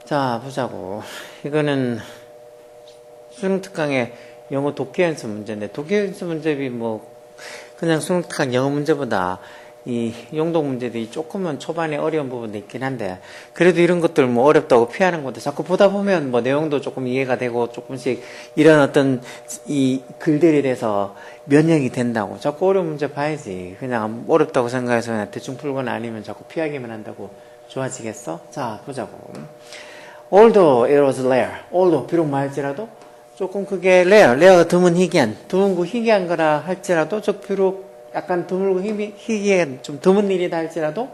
자, 보자고. 이거는 수능 특강의 영어 독해 연습 문제인데, 독해 연습 문제비 그냥 수능 특강 영어 문제보다 이 용독 문제들이 조금은 초반에 어려운 부분도 있긴 한데, 그래도 이런 것들 어렵다고 피하는 것도 자꾸 보다 보면 내용도 조금 이해가 되고, 조금씩 이런 어떤 이 글들에 대해서 면역이 된다고. 자꾸 어려운 문제 봐야지. 그냥 어렵다고 생각해서 그냥 대충 풀거나 아니면 자꾸 피하기만 한다고 좋아지겠어? 자, 보자고. Although it was rare, although 비록 말할지라도 조금 그게 rare가 드문 희귀한, 드문고 희귀한 거라 할지라도 비록 약간 드물고 희귀한 좀 드문 일이다 할지라도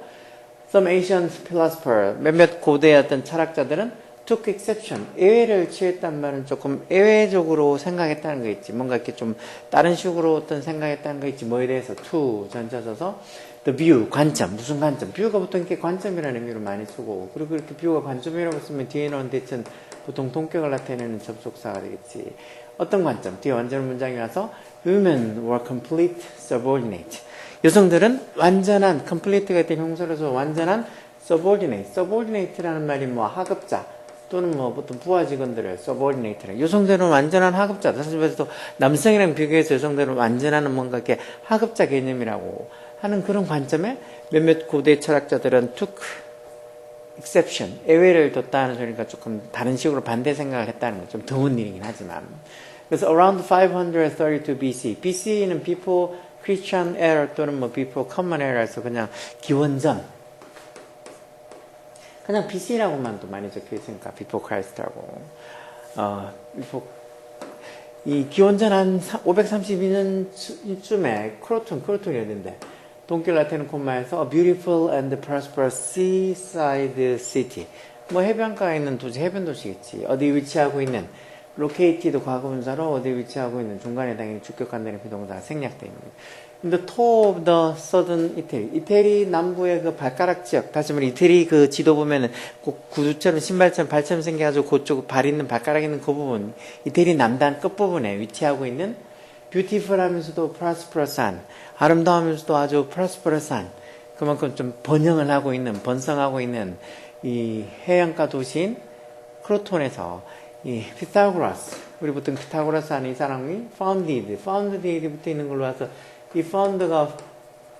some ancient philosopher, 몇몇 고대의 어떤 철학자들은 took exception, 예외를 취했단 말은 조금 예외적으로 생각했다는 거 있지. 뭔가 이렇게 좀 다른 식으로 어떤 생각했다는 거 있지. 뭐에 대해서 to 전쳐져서 the view, 관점, 무슨 관점? view가 보통 이렇게 관점이라는 의미로 많이 쓰고, 그리고 이렇게 view가 관점이라고 쓰면 뒤에 나온 대체는 보통 동격을 나타내는 접속사가 되겠지. 어떤 관점? 뒤에 완전 문장이 와서 women were complete subordinate. 여성들은 완전한, complete가 된 형사로서 완전한 subordinate. subordinate라는 말이 하급자 또는 보통 부하 직원들을 subordinate라. 여성들은 완전한 하급자. 사실 그래서 남성이랑 비교해서 여성들은 완전한 뭔가 이렇게 하급자 개념이라고 하는 그런 관점에 몇몇 고대 철학자들은 took exception, 예외를 뒀다는 소리가 조금 다른 식으로 반대 생각을 했다는 건 좀 드문 일이긴 하지만. 그래서 around 532 BC, BC는 before Christian era 또는 before common era에서 그냥 기원전, 그냥 BC라고만 또 많이 적혀 있으니까 before Christ라고. 이 기원전 한 532년쯤에 크로톤이었는데, 동길 라틴 콤마에서 a beautiful and prosperous seaside city. 해변가에 있는 도시, 해변 도시겠지. 어디 위치하고 있는, located 과거분사로 어디 위치하고 있는, 중간에 당연히 주격한다는 비동사가 생략되어 있는 거예요. 근데 top of the southern Italy. 이태리 남부의 그 발가락 지역. 다시 말해, 이태리 그 지도 보면은 꼭 구두처럼 신발처럼 발처럼 생겨가지고 그쪽 발 있는 발가락 있는 그 부분. 이태리 남단 끝부분에 위치하고 있는 beautiful 하면서도 prosperous한, 아름다우면서도 아주 prosperous한, 그만큼 좀 번성하고 있는 이 해안가 도시인 크로톤에서 이 피타고라스, 우리 보통 피타고라스 하는 이 사람이 founded 붙어 있는 걸로 와서 이 found가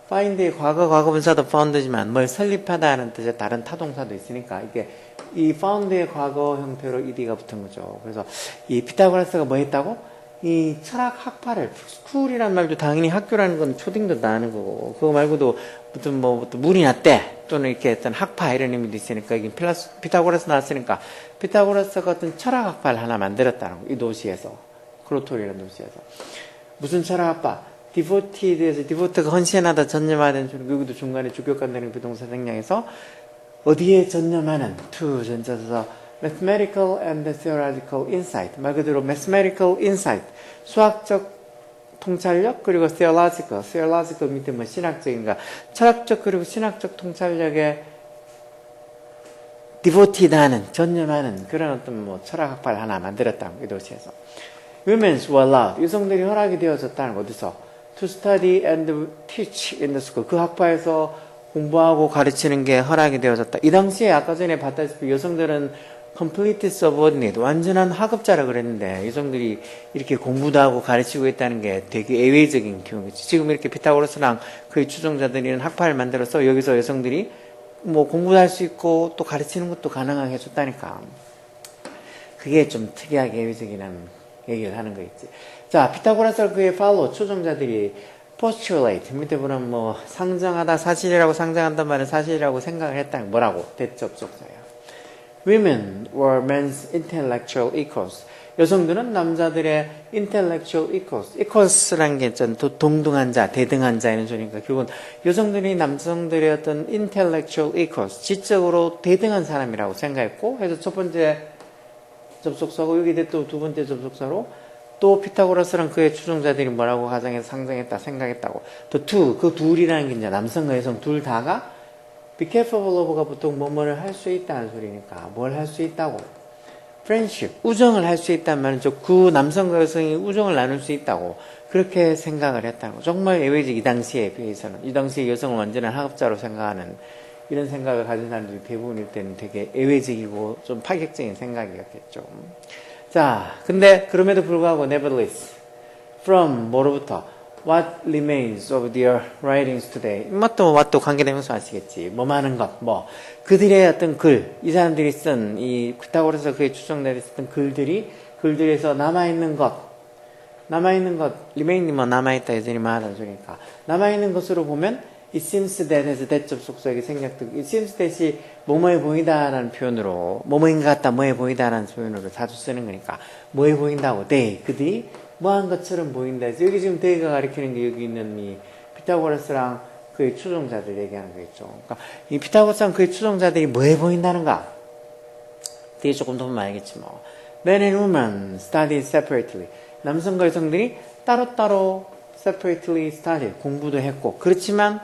find의 과거분사도 found지만 뭘 설립하다는 뜻의 다른 타동사도 있으니까 이게 이 found의 과거 형태로 ed가 붙은 거죠. 그래서 이 피타고라스가 뭐 했다고? 이 철학 학파를, 스쿨이란 말도 당연히 학교라는 건 초딩도 나는 거고, 그거 말고도 무슨 물이 났대, 또는 이렇게 어떤 학파 이런 의미도 있으니까, 이게 피타고라스 나왔으니까, 피타고라스가 어떤 철학 학파를 하나 만들었다는 거, 이 도시에서. 크로톤이라는 도시에서. 무슨 철학 학파? 디보티드에서, 디보트가 헌신하다, 전념하다는 소리, 여기도 중간에 주격한다는 비동사 생략해서, 어디에 전념하는, to 전자서, mathematical and theological insight. 말 그대로 mathematical insight. 수학적 통찰력, 그리고 theological 밑에 신학적인가. 철학적 그리고 신학적 통찰력에 devoted 하는, 전념하는 그런 어떤 철학 학파를 하나 만들었다는 거, 이 도시에서. Women were allowed. 여성들이 허락이 되어졌다는 거, 어디서? To study and teach in the school. 그 학파에서 공부하고 가르치는 게 허락이 되어졌다. 이 당시에 아까 전에 봤다시피 여성들은 complete subordinate, 완전한 하급자라 그랬는데 여성들이 이렇게 공부도 하고 가르치고 있다는 게 되게 예외적인 경우겠지. 지금 이렇게 피타고라스랑 그의 추종자들이 학파를 만들어서 여기서 여성들이 공부도 할 수 있고 또 가르치는 것도 가능하게 해줬다니까. 그게 좀 특이하게 예외적이라는 얘기를 하는 거 있지. 자, 피타고라스와 그의 follow, 추종자들이 postulate, 밑에 보면 상정하다, 사실이라고 상정한단 말은 사실이라고 생각을 했다는 뭐라고? 대접속사예요. Women were men's intellectual equals. 여성들은 남자들의 intellectual equals. equals라는 게 동등한 자, 대등한 자 이런 소리니까 결국은 여성들이 남성들의 어떤 intellectual equals, 지적으로 대등한 사람이라고 생각했고, 그래서 첫 번째 접속사고 여기 또 두 번째 접속사로 또 피타고라스랑 그의 추종자들이 뭐라고 가정해서 상정했다 생각했다고. 또 그 둘이라는 게 이제 남성과 여성 둘 다가 be capable of가 보통 뭐뭐를 할 수 있다는 소리니까 뭘 할 수 있다고? friendship, 우정을 할 수 있다는 말은 그 남성과 여성이 우정을 나눌 수 있다고 그렇게 생각을 했다는 거. 정말 예외적 이 당시에 비해서는. 이 당시에 여성을 완전한 학업자로 생각하는 이런 생각을 가진 사람들이 대부분일 때는 되게 예외적이고 좀 파격적인 생각이었겠죠. 자, 근데 그럼에도 불구하고 nevertheless from 뭐로부터 what remains of their writings today what 관계되면서 아시겠지. 뭐 많은 것, 뭐 그들의 어떤 글, 이 사람들이 쓴 이 피타고라스가 그의 추정내렸던 글들에서 남아있는 것, remain이 뭐 남아있다 여전히 말하는 소리니까 남아있는 것으로 보면 it seems that 해서 대접속사에게 생략되고 it seems that이 뭐뭐해 보이다라는 표현으로 뭐뭐인 것 같다 뭐해 보이다라는 표현으로 자주 쓰는 거니까 뭐해 보인다고 그들이 뭐한 것처럼 보인다 해서 여기 지금 they가 가리키는 게 여기 있는 이 피타고라스랑 그의 추종자들 얘기하는 거겠죠. 그러니까 이 피타고라스랑 그의 추종자들이 뭐해 보인다는가 뒤에 조금 더 보면 알겠지 뭐. Men and women studied separately. 남성과 여성들이 따로따로 separately studied 공부도 했고 그렇지만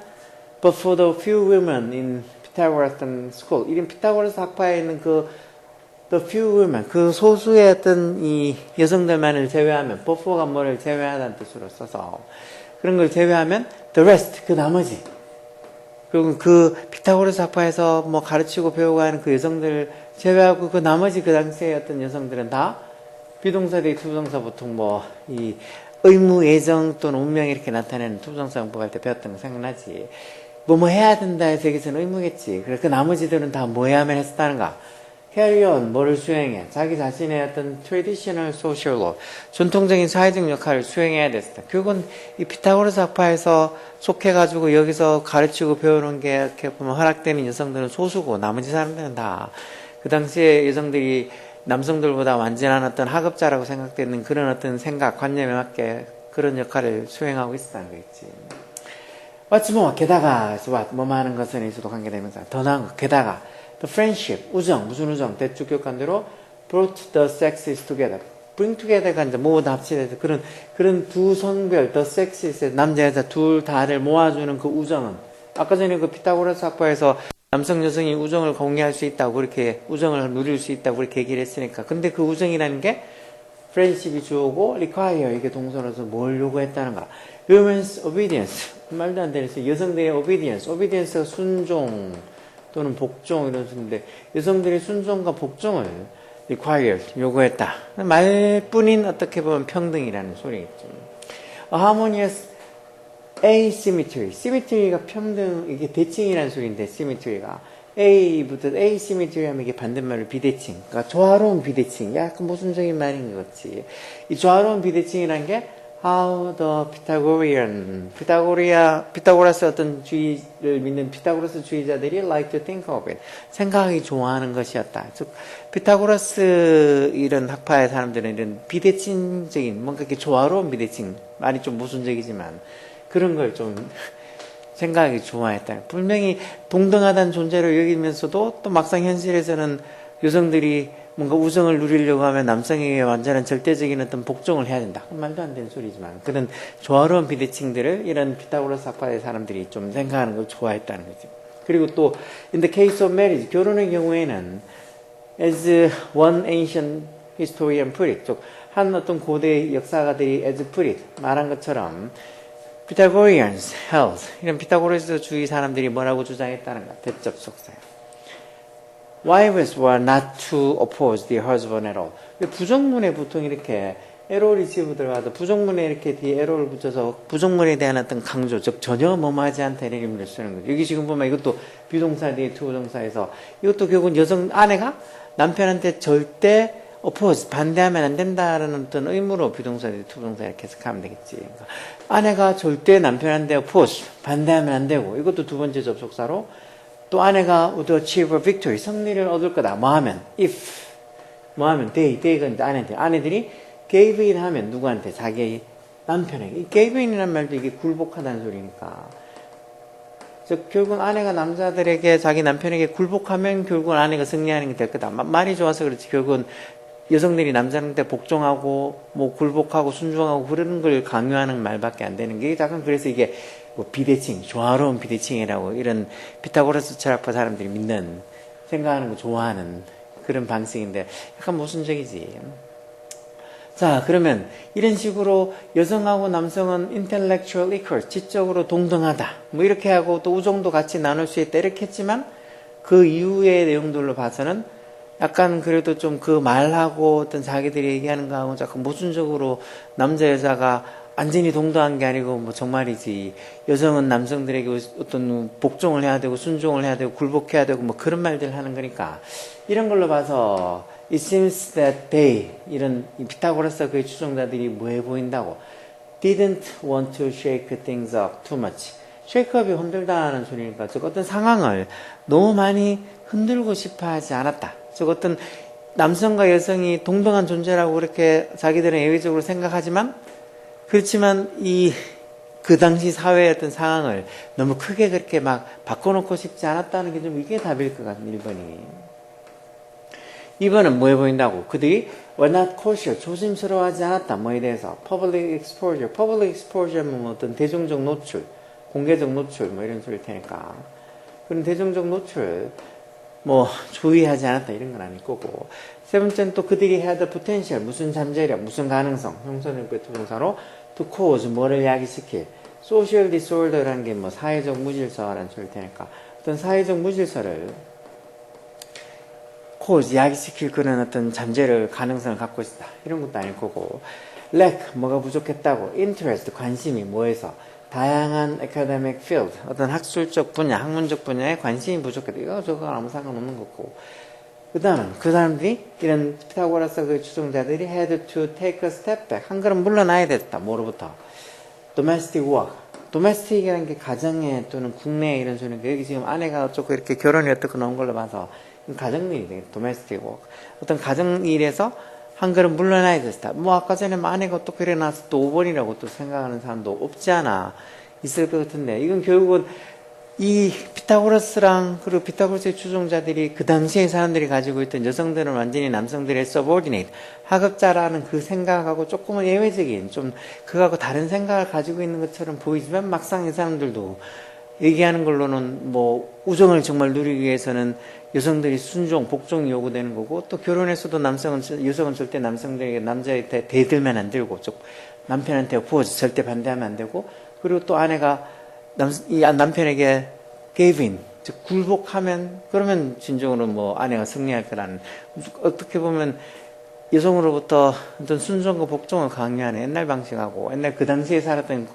but for the few women in Pythagoras school 이런 피타고라스 학파에 있는 the few women 그 소수의 어떤 이 여성들만을 제외하면 but for가 뭐를 제외하다는 뜻으로 써서 그런 걸 제외하면 the rest 그 나머지 그리고 그 피타고라스 학파에서 뭐 가르치고 배우고 하는 그 여성들 제외하고 그 나머지 그 당시의 어떤 여성들은 다 비동사 대 투부정사 보통 뭐 이 의무, 예정 또는 운명 이렇게 나타내는 투부정사 공부할 때 배웠던 거 생각나지. 뭐 해야 된다 해서 여기서는 의무겠지. 그래서 그 나머지들은 다 뭐 해야만 했었다는가. carry on, 뭐를 수행해. 자기 자신의 어떤 traditional social law, 전통적인 사회적 역할을 수행해야 됐다. 결국은 이 피타고라스 학파에서 속해가지고 여기서 가르치고 배우는 게 이렇게 보면 허락되는 여성들은 소수고 나머지 사람들은 다 그 당시에 여성들이 남성들보다 완전한 어떤 하급자라고 생각되는 그런 어떤 생각, 관념에 맞게 그런 역할을 수행하고 있었다는 거겠지. What's more, 게다가, 뭐 많은 것은 에서도 관계되면서 더 나은 것, 게다가, the friendship, 우정, 무슨 우정, 대충 기억한 대로 brought the sexes together. bring together가 이제 모두 합치돼서 그런 두 성별, the sexes, 남자, 여자 둘 다를 모아주는 그 우정은, 아까 전에 그 피타고라스 학파에서 남성, 여성이 우정을 공유할 수 있다고 그렇게 우정을 누릴 수 있다고 그렇게 얘기를 했으니까 근데 그 우정이라는 게 friendship이 주어고 require 이게 동사로서 뭘 요구했다는가 women's obedience 말도 안 되는 여성들의 obedience가 순종 또는 복종 이런 뜻인데 여성들의 순종과 복종을 required 요구했다 말뿐인 어떻게 보면 평등이라는 소리겠죠. A harmonious asymmetry. symmetry가 평등, 이게 대칭이라는 소리인데, symmetry가. A부터, asymmetry 하면 이게 반대말로 비대칭. 그러니까 조화로운 비대칭. 약간 모순적인 말인 것 같지. 이 조화로운 비대칭이라는 게, how the Pythagorean, 피타고라스 어떤 주의를 믿는 피타고라스 주의자들이 like to think of it. 생각하기 좋아하는 것이었다. 즉, 피타고라스 이런 학파의 사람들은 이런 비대칭적인, 뭔가 이렇게 조화로운 비대칭. 말이 좀 모순적이지만, 그런 걸 좀 생각하기 좋아했다. 분명히 동등하다는 존재로 여기면서도 또 막상 현실에서는 여성들이 뭔가 우정을 누리려고 하면 남성에게 완전한 절대적인 어떤 복종을 해야 된다. 말도 안 되는 소리지만 그런 조화로운 비대칭들을 이런 피타고라스 학파의 사람들이 좀 생각하는 걸 좋아했다는 거죠. 그리고 또 in the case of marriage 결혼의 경우에는 as one ancient historian put it 한 어떤 고대 역사가들이 as put it 말한 것처럼 Pythagoreans held 이런 피타고라스 주의 사람들이 뭐라고 주장했다는가 대접 속사요. Wives were not to oppose their husband at all. 부정문에 보통 이렇게 에로를 집어 들어가도 부정문에 이렇게 뒤에 에로를 붙여서 부정문에 대한 어떤 강조, 즉 전혀 뭐뭐하지 않다 이런 의미를 쓰는 거죠. 여기 지금 보면 이것도 비동사 뒤에 투부정사에서 이것도 결국은 여성 아내가 남편한테 절대 oppose, 반대하면 안 된다라는 어떤 의무로 비동사 뒤에 투부정사 이렇게 해석하면 되겠지. 그러니까 아내가 절대 남편한테 oppose, 반대하면 안 되고 이것도 두 번째 접속사로 또 아내가 would achieve a victory, 승리를 얻을 거다. 뭐 하면? if, 뭐 하면? they가 이제 아내들이 gave in 하면 누구한테? 자기 남편에게. gave in이라는 말도 이게 굴복하다는 소리니까. 즉, 결국은 아내가 남자들에게 자기 남편에게 굴복하면 결국은 아내가 승리하는 게 될 거다. 말이 좋아서 그렇지. 결국은 여성들이 남자한테 복종하고, 뭐 굴복하고 순종하고 그러는 걸 강요하는 말밖에 안 되는 게 약간 그래서 이게 뭐 비대칭, 조화로운 비대칭이라고 이런 피타고라스 철학파 사람들이 믿는, 생각하는 거 좋아하는 그런 방식인데 약간 모순적이지. 자, 그러면 이런 식으로 여성하고 남성은 intellectual equal, 지적으로 동등하다. 뭐 이렇게 하고 또 우정도 같이 나눌 수 있다. 이렇게 했지만 그 이후의 내용들로 봐서는 약간 그래도 좀 그 말하고 어떤 자기들이 얘기하는 거하고 약간 모순적으로 남자 여자가 완전히 동등한 게 아니고 뭐 정말이지 여성은 남성들에게 어떤 복종을 해야 되고 순종을 해야 되고 굴복해야 되고 뭐 그런 말들 하는 거니까 이런 걸로 봐서 It seems that they 이런 피타고라스 그의 추종자들이 뭐해 보인다고 didn't want to shake things up too much. 쉐이크업이 흔들다는 소리니까 즉 어떤 상황을 너무 많이 흔들고 싶어 하지 않았다. 즉 어떤 남성과 여성이 동등한 존재라고 그렇게 자기들은 예외적으로 생각하지만 그렇지만 그 당시 사회의 어떤 상황을 너무 크게 그렇게 막 바꿔놓고 싶지 않았다는 게 좀 이게 답일 것 같은 1번이. 2번은 뭐해 보인다고? 그들이 were not cautious, 조심스러워하지 않았다. 뭐에 대해서? public exposure. public exposure는 뭐 어떤 대중적 노출, 공개적 노출 뭐 이런 소리일 테니까. 그런 대중적 노출 뭐 주의하지 않았다 이런 건 아닐 거고. 세 번째는 또 그들이 had the potential, 무슨 잠재력, 무슨 가능성, 형사적의 투동사로 to cause, 뭐를 야기시킬. social disorder라는 게 뭐 사회적 무질서라는 소리일 테니까 어떤 사회적 무질서를 cause, 야기시킬 그런 어떤 잠재력, 가능성을 갖고 있다. 이런 것도 아닐 거고. lack, 뭐가 부족했다고. interest, 관심이 뭐에서? 다양한 academic field, 어떤 학술적 분야, 학문적 분야에 관심이 부족했다. 이거 저거 아무 상관없는 거고. 그 다음은 그 사람들이 이런 피타고라스 그 추종자들이 had to take a step back. 한 걸음 물러나야 됐다. 뭐로부터? domestic work. domestic이라는 게 가정에 또는 국내에 이런 소리인데 여기 지금 아내가 어쩌고 이렇게 결혼이 어떻게 나온 걸로 봐서 가정일이 되겠다. domestic work. 어떤 가정일에서 한 걸음 물러나야 됐다. 뭐 아까 전에 아내가 어떻게 일어나서 또 5번이라고 또 생각하는 사람도 없지 않아 있을 것 같은데 이건 결국은 이 피타고라스랑 그리고 피타고라스의 추종자들이 그 당시에 사람들이 가지고 있던 여성들은 완전히 남성들의 subordinate, 하급자라는 그 생각하고 조금은 예외적인 좀 그거하고 다른 생각을 가지고 있는 것처럼 보이지만 막상 이 사람들도 얘기하는 걸로는 뭐 우정을 정말 누리기 위해서는 여성들이 순종, 복종이 요구되는 거고 또 결혼에서도 여성은 절대 남성들에게 남자한테 대들면 안 되고 즉 남편한테 오포즈 절대 반대하면 안 되고 그리고 또 아내가 남편에게 gave in, 즉 굴복하면 그러면 진정으로 뭐 아내가 승리할 거라는 어떻게 보면 여성으로부터 어떤 순종과 복종을 강요하는 옛날 방식하고 옛날 그 당시에 살았던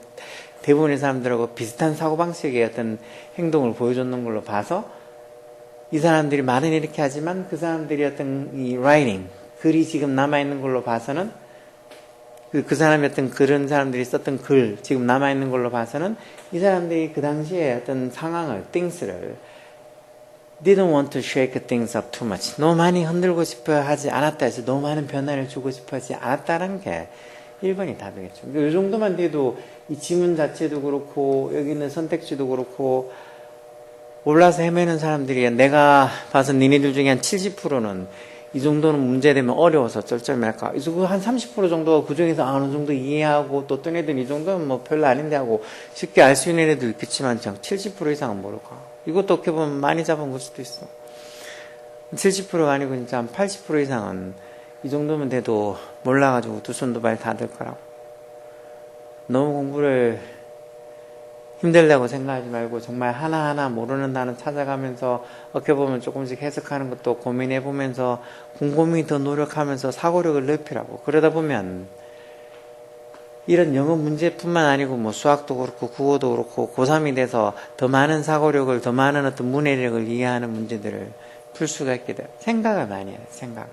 대부분의 사람들하고 비슷한 사고방식의 어떤 행동을 보여줬는 걸로 봐서 이 사람들이 말은 이렇게 하지만 그 사람들이 어떤 이 writing, 글이 지금 남아있는 걸로 봐서는 그 사람이 어떤 그런 사람들이 썼던 글 지금 남아있는 걸로 봐서는 이 사람들이 그 당시에 어떤 상황을, things를 didn't want to shake things up too much. 너무 많이 흔들고 싶어 하지 않았다 해서 너무 많은 변화를 주고 싶어 하지 않았다는 게 1번이 답이겠죠. 이 정도만 돼도 이 지문 자체도 그렇고 여기 있는 선택지도 그렇고 올라서 헤매는 사람들이 내가 봐서 니네들 중에 한 70%는 이 정도는 문제되면 어려워서 쩔쩔매할까. 그래서 한 30% 정도가 그 중에서 어느 정도 이해하고 또 어떤 애들은 이 정도는 뭐 별로 아닌데 하고 쉽게 알 수 있는 애도 있겠지만 70% 이상은 모를까. 이것도 어떻게 보면 많이 잡은 걸 수도 있어. 70%가 아니고 진짜 한 80% 이상은 이 정도면 돼도 몰라가지고 두 손도 발 다 들 거라고. 너무 공부를 힘들다고 생각하지 말고 정말 하나하나 모르는 단어 찾아가면서 어떻게 보면 조금씩 해석하는 것도 고민해보면서 곰곰이 더 노력하면서 사고력을 넓히라고. 그러다 보면 이런 영어 문제뿐만 아니고 뭐 수학도 그렇고 국어도 그렇고 고3이 돼서 더 많은 사고력을 더 많은 어떤 문해력을 이해하는 문제들을 풀 수가 있게 돼요. 생각을 많이 해요. 생각을.